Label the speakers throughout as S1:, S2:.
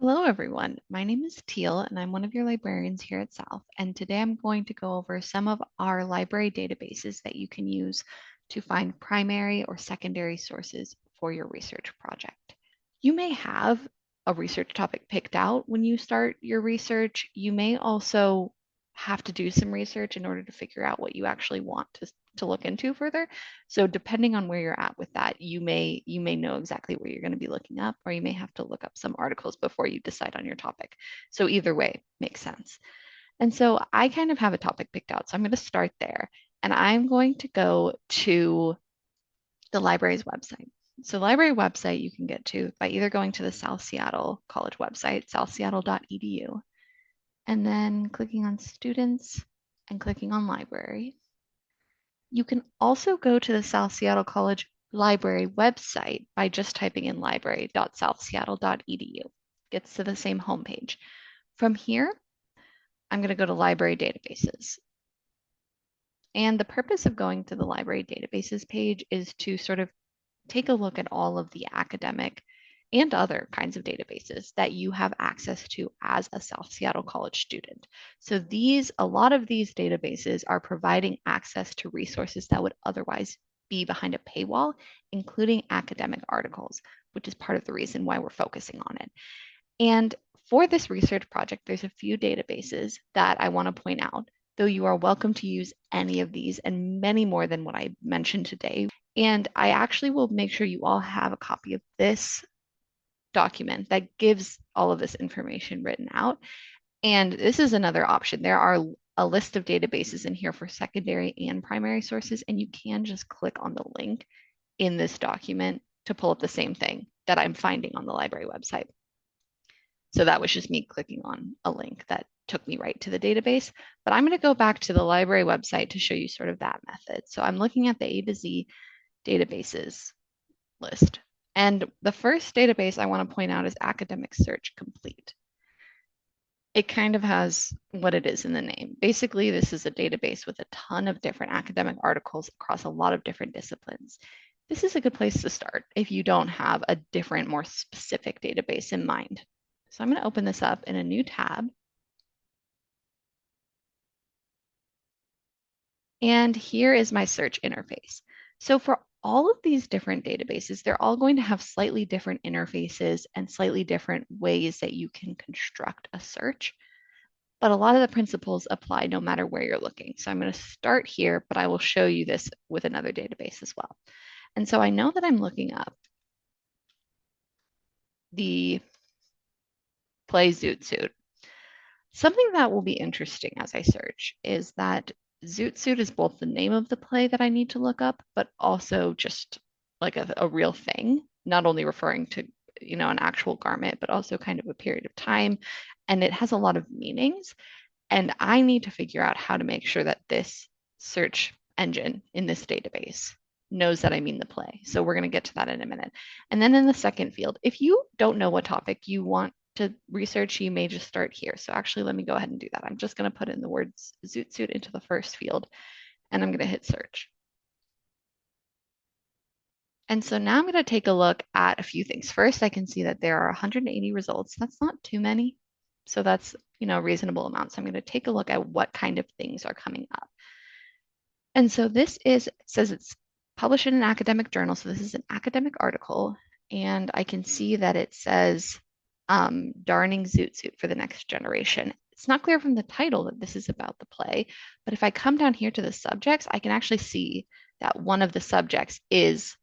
S1: Hello, everyone. My name is Teal, and I'm one of your librarians here at South. And today I'm going to go over some of our library databases that you can use to find primary or secondary sources for your research project. You may have a research topic picked out when you start your research. You may also have to do some research in order to figure out what you actually want to look into further. So depending on where you're at with that, you may know exactly where you're going to be looking up, or you may have to look up some articles before you decide on your topic. So either way makes sense. And so I kind of have a topic picked out. So I'm going to start there. And I'm going to go to the library's website. So library website you can get to by either going to the South Seattle College website, southseattle.edu, and then clicking on students and clicking on library. You can also go to the South Seattle College Library website by just typing in library.southseattle.edu. Gets to the same homepage. From here, I'm going to go to library databases. And the purpose of going to the library databases page is to sort of take a look at all of the academic and other kinds of databases that you have access to as a South Seattle College student. So a lot of these databases are providing access to resources that would otherwise be behind a paywall, including academic articles, which is part of the reason why we're focusing on it. And for this research project, there's a few databases that I want to point out, though you are welcome to use any of these and many more than what I mentioned today. And I actually will make sure you all have a copy of this document that gives all of this information written out. And this is another option. There are a list of databases in here for secondary and primary sources, and you can just click on the link in this document to pull up the same thing that I'm finding on the library website. So that was just me clicking on a link that took me right to the database. But I'm going to go back to the library website to show you sort of that method. So I'm looking at the A to Z databases list. And the first database I want to point out is Academic Search Complete. It kind of has what it is in the name. Basically, this is a database with a ton of different academic articles across a lot of different disciplines. This is a good place to start if you don't have a different, more specific database in mind. So I'm going to open this up in a new tab. And here is my search interface. So for all of these different databases, they're all going to have slightly different interfaces and slightly different ways that you can construct a search. But a lot of the principles apply no matter where you're looking. So I'm going to start here, but I will show you this with another database as well. And so I know that I'm looking up the play Zoot Suit. Something that will be interesting as I search is that Zoot Suit is both the name of the play that I need to look up, but also just like a real thing, not only referring to, an actual garment, but also kind of a period of time. And it has a lot of meanings. And I need to figure out how to make sure that this search engine in this database knows that I mean the play. So we're going to get to that in a minute. And then in the second field, if you don't know what topic you want to research, you may just start here. So actually, let me go ahead and do that. I'm just going to put in the words Zoot Suit into the first field, and I'm going to hit search. And so now I'm going to take a look at a few things. First, I can see that there are 180 results. That's not too many. So that's, a reasonable amount. So I'm going to take a look at what kind of things are coming up. And so says it's published in an academic journal. So this is an academic article. And I can see that it says darning Zoot Suit for the next generation. It's not clear from the title that this is about the play, but if I come down here to the subjects, I can actually see that one of the subjects is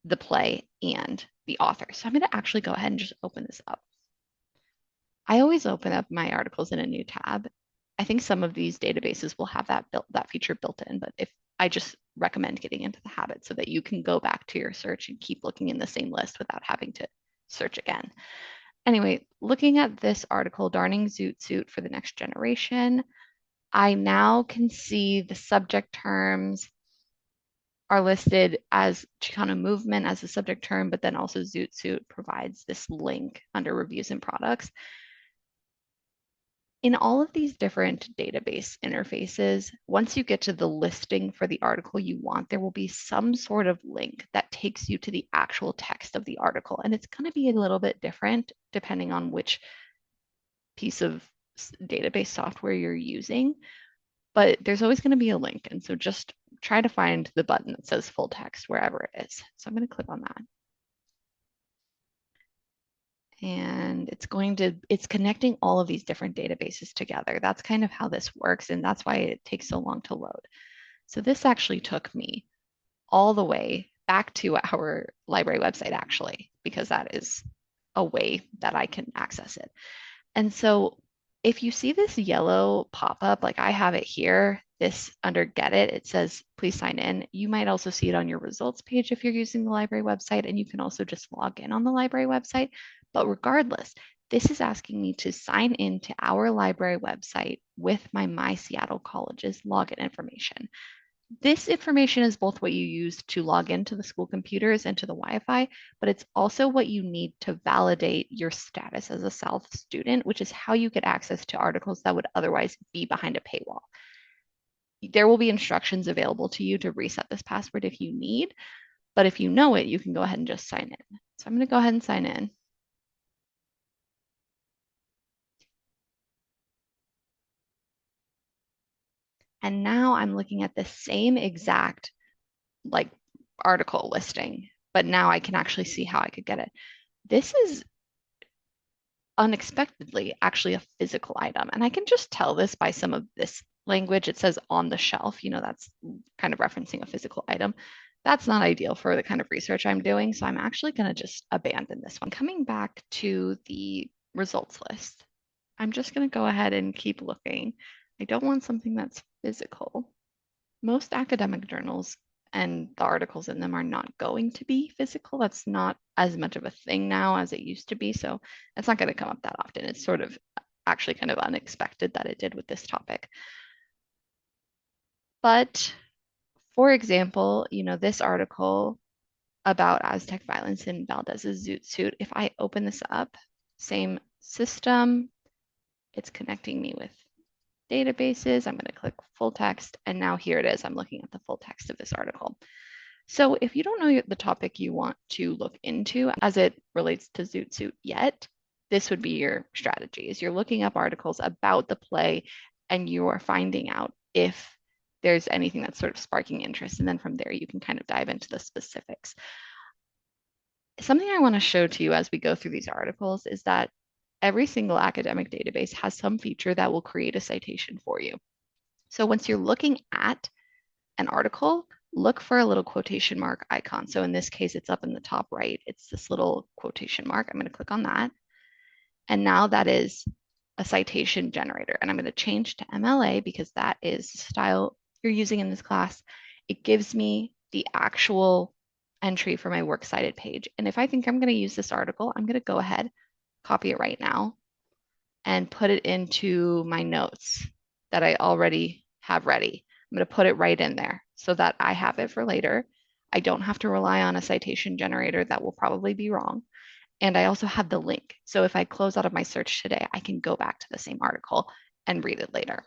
S1: the play and the author. So I'm going to actually go ahead and just open this up. I always open up my articles in a new tab. I think some of these databases will have that feature built in, but if I just recommend getting into the habit so that you can go back to your search and keep looking in the same list without having to search again. Anyway, looking at this article, Darning Zoot Suit for the Next Generation, I now can see the subject terms are listed as Chicano movement as a subject term, but then also Zoot Suit provides this link under reviews and products. In all of these different database interfaces, once you get to the listing for the article you want, there will be some sort of link that takes you to the actual text of the article. And it's going to be a little bit different depending on which piece of database software you're using, but there's always going to be a link. And so just try to find the button that says full text wherever it is. So I'm going to click on that. And it's connecting all of these different databases together. That's kind of how this works, and that's why it takes so long to load. So this actually took me all the way back to our library website, actually, because that is a way that I can access it. And so if you see this yellow pop-up, like I have it here, this under Get It, it says, please sign in. You might also see it on your results page if you're using the library website, and you can also just log in on the library website. But regardless, this is asking me to sign in to our library website with my Seattle College's login information. This information is both what you use to log into the school computers and to the Wi-Fi, but it's also what you need to validate your status as a South student, which is how you get access to articles that would otherwise be behind a paywall. There will be instructions available to you to reset this password if you need, but if you know it, you can go ahead and just sign in. So I'm going to go ahead and sign in. And now I'm looking at the same exact like article listing, but now I can actually see how I could get it. This is unexpectedly actually a physical item. And I can just tell this by some of this language. It says on the shelf, that's kind of referencing a physical item. That's not ideal for the kind of research I'm doing. So I'm actually going to just abandon this one. Coming back to the results list, I'm just going to go ahead and keep looking. I don't want something that's physical. Most academic journals and the articles in them are not going to be physical. That's not as much of a thing now as it used to be. So it's not going to come up that often. It's sort of actually kind of unexpected that it did with this topic. But for example, this article about Aztec violence in Valdez's Zoot Suit, if I open this up, same system, it's connecting me with databases. I'm going to click full text, and now here it is. I'm looking at the full text of this article. So if you don't know the topic you want to look into as it relates to Zoot Suit yet, this would be your strategy. Is you're looking up articles about the play and you are finding out if there's anything that's sort of sparking interest. And then from there, you can kind of dive into the specifics. Something I want to show to you as we go through these articles is that every single academic database has some feature that will create a citation for you. So once you're looking at an article, look for a little quotation mark icon. So in this case, it's up in the top right. It's this little quotation mark. I'm going to click on that. And now that is a citation generator. And I'm going to change to MLA because that is the style you're using in this class. It gives me the actual entry for my works cited page. And if I think I'm going to use this article, I'm going to go ahead, copy it right now, and put it into my notes that I already have ready. I'm going to put it right in there so that I have it for later. I don't have to rely on a citation generator that will probably be wrong. And I also have the link. So if I close out of my search today, I can go back to the same article and read it later.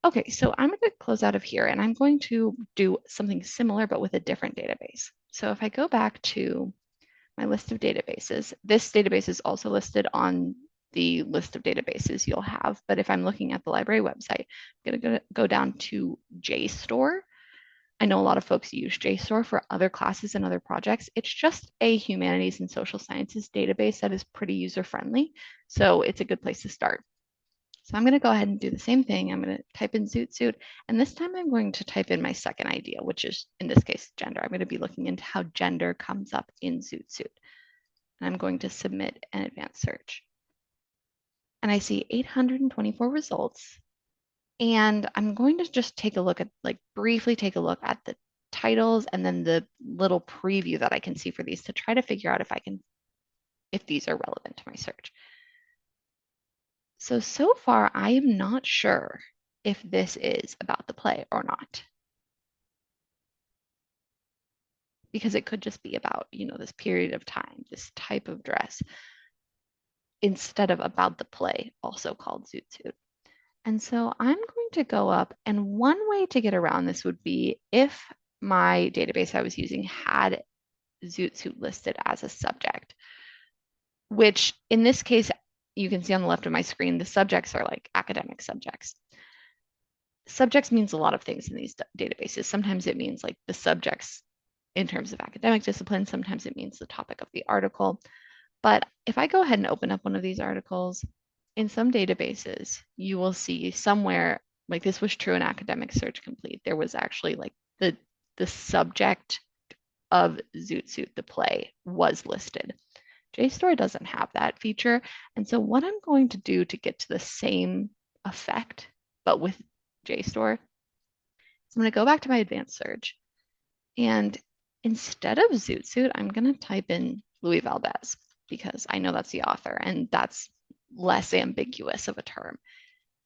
S1: Okay, so I'm going to close out of here and I'm going to do something similar but with a different database. So if I go back to my list of databases, this database is also listed on the list of databases you'll have. But if I'm looking at the library website, I'm going to go down to JSTOR. I know a lot of folks use JSTOR for other classes and other projects. It's just a humanities and social sciences database that is pretty user-friendly. So it's a good place to start. So I'm going to go ahead and do the same thing. I'm going to type in Zoot Suit. And this time I'm going to type in my second idea, which is, in this case, gender. I'm going to be looking into how gender comes up in Zoot Suit. And I'm going to submit an advanced search. And I see 824 results. And I'm going to just take a look at, briefly take a look at the titles and then the little preview that I can see for these to try to figure out if these are relevant to my search. So far, I am not sure if this is about the play or not. Because it could just be about, this period of time, this type of dress, instead of about the play, also called Zoot Suit. And so I'm going to go up, and one way to get around this would be if my database I was using had Zoot Suit listed as a subject, which in this case, you can see on the left of my screen, the subjects are like academic subjects. Subjects means a lot of things in these databases. Sometimes it means like the subjects in terms of academic discipline. Sometimes it means the topic of the article. But if I go ahead and open up one of these articles, in some databases, you will see somewhere, like this was true in Academic Search Complete, there was actually like the subject of Zoot Suit, the play, was listed. JSTOR doesn't have that feature. And so what I'm going to do to get to the same effect, but with JSTOR, is I'm going to go back to my advanced search. And instead of Zoot Suit, I'm going to type in Louis Valdez because I know that's the author and that's less ambiguous of a term.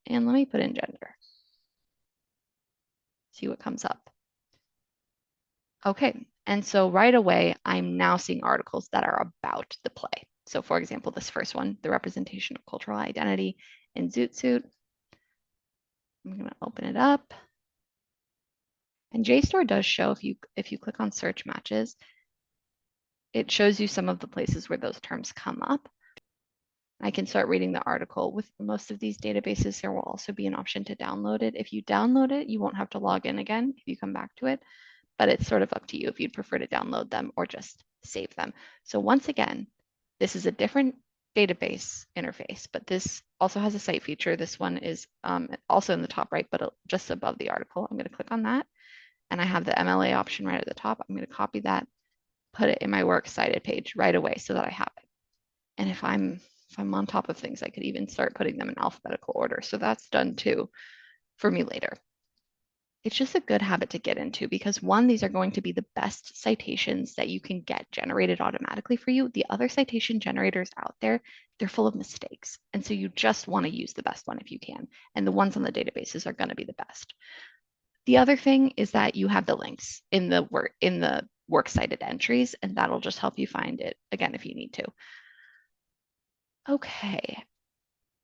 S1: And let me put in gender. See what comes up. Okay, and so right away, I'm now seeing articles that are about the play. So for example, this first one, the representation of cultural identity in Zoot Suit. I'm going to open it up. And JSTOR does show if you click on search matches, it shows you some of the places where those terms come up. I can start reading the article. With most of these databases, there will also be an option to download it. If you download it, you won't have to log in again if you come back to it, but it's sort of up to you if you'd prefer to download them or just save them. So once again, this is a different database interface, but this also has a cite feature. This one is also in the top right, but just above the article. I'm going to click on that, and I have the MLA option right at the top. I'm going to copy that, put it in my works cited page right away so that I have it. And if I'm on top of things, I could even start putting them in alphabetical order. So that's done too for me later. It's just a good habit to get into because one, these are going to be the best citations that you can get generated automatically for you. The other citation generators out there, they're full of mistakes. And so you just want to use the best one if you can. And the ones on the databases are going to be the best. The other thing is that you have the links in the works cited entries, and that'll just help you find it again if you need to. Okay,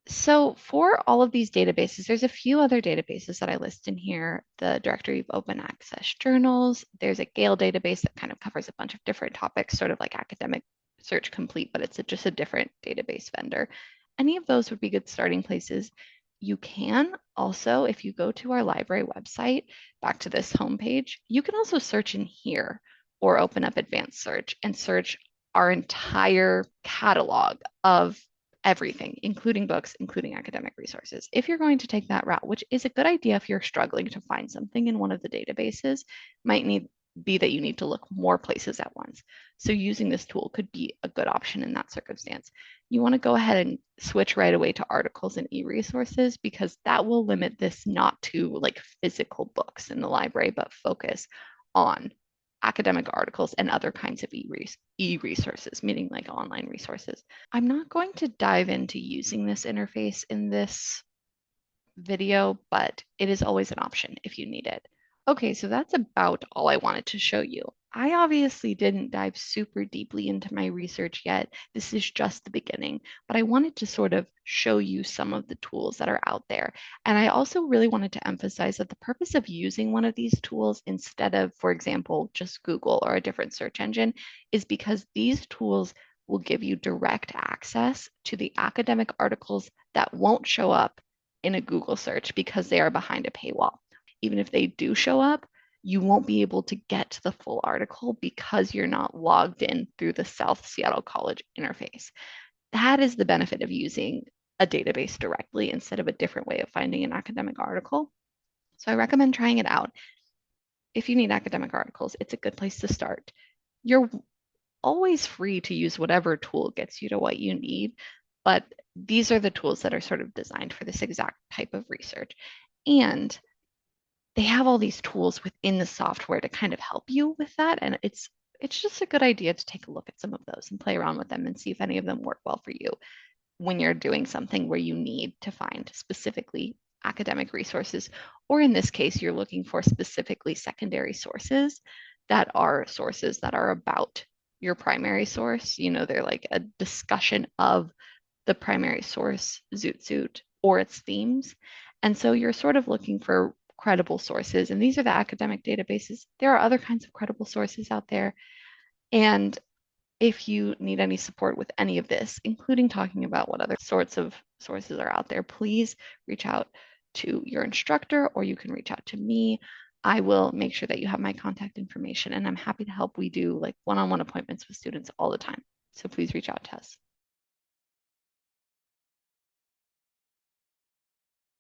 S1: so for all of these databases, there's a few other databases that I list in here. The Directory of Open Access Journals. There's a Gale database that kind of covers a bunch of different topics, sort of like Academic Search Complete, but it's just a different database vendor. Any of those would be good starting places. You can also, if you go to our library website, back to this homepage, you can also search in here or open up advanced search and search our entire catalog of everything, including books, including academic resources. If you're going to take that route, which is a good idea if you're struggling to find something in one of the databases, might be that you need to look more places at once. So using this tool could be a good option in that circumstance. You want to go ahead and switch right away to articles and e-resources because that will limit this not to like physical books in the library, but focus on academic articles and other kinds of e-resources, meaning like online resources. I'm not going to dive into using this interface in this video, but it is always an option if you need it. Okay, so that's about all I wanted to show you. I obviously didn't dive super deeply into my research yet. This is just the beginning, but I wanted to sort of show you some of the tools that are out there. And I also really wanted to emphasize that the purpose of using one of these tools instead of, for example, just Google or a different search engine is because these tools will give you direct access to the academic articles that won't show up in a Google search because they are behind a paywall. Even if they do show up, you won't be able to get to the full article because you're not logged in through the South Seattle College interface. That is the benefit of using a database directly instead of a different way of finding an academic article. So I recommend trying it out. If you need academic articles, it's a good place to start. You're always free to use whatever tool gets you to what you need, but these are the tools that are sort of designed for this exact type of research. And they have all these tools within the software to kind of help you with that. And it's just a good idea to take a look at some of those and play around with them and see if any of them work well for you when you're doing something where you need to find specifically academic resources, or in this case, you're looking for specifically secondary sources that are sources that are about your primary source. You know, they're like a discussion of the primary source, Zoot Suit, or its themes. And so you're sort of looking for credible sources. And these are the academic databases. There are other kinds of credible sources out there. And if you need any support with any of this, including talking about what other sorts of sources are out there, please reach out to your instructor or you can reach out to me. I will make sure that you have my contact information and I'm happy to help. We do like one-on-one appointments with students all the time. So please reach out to us.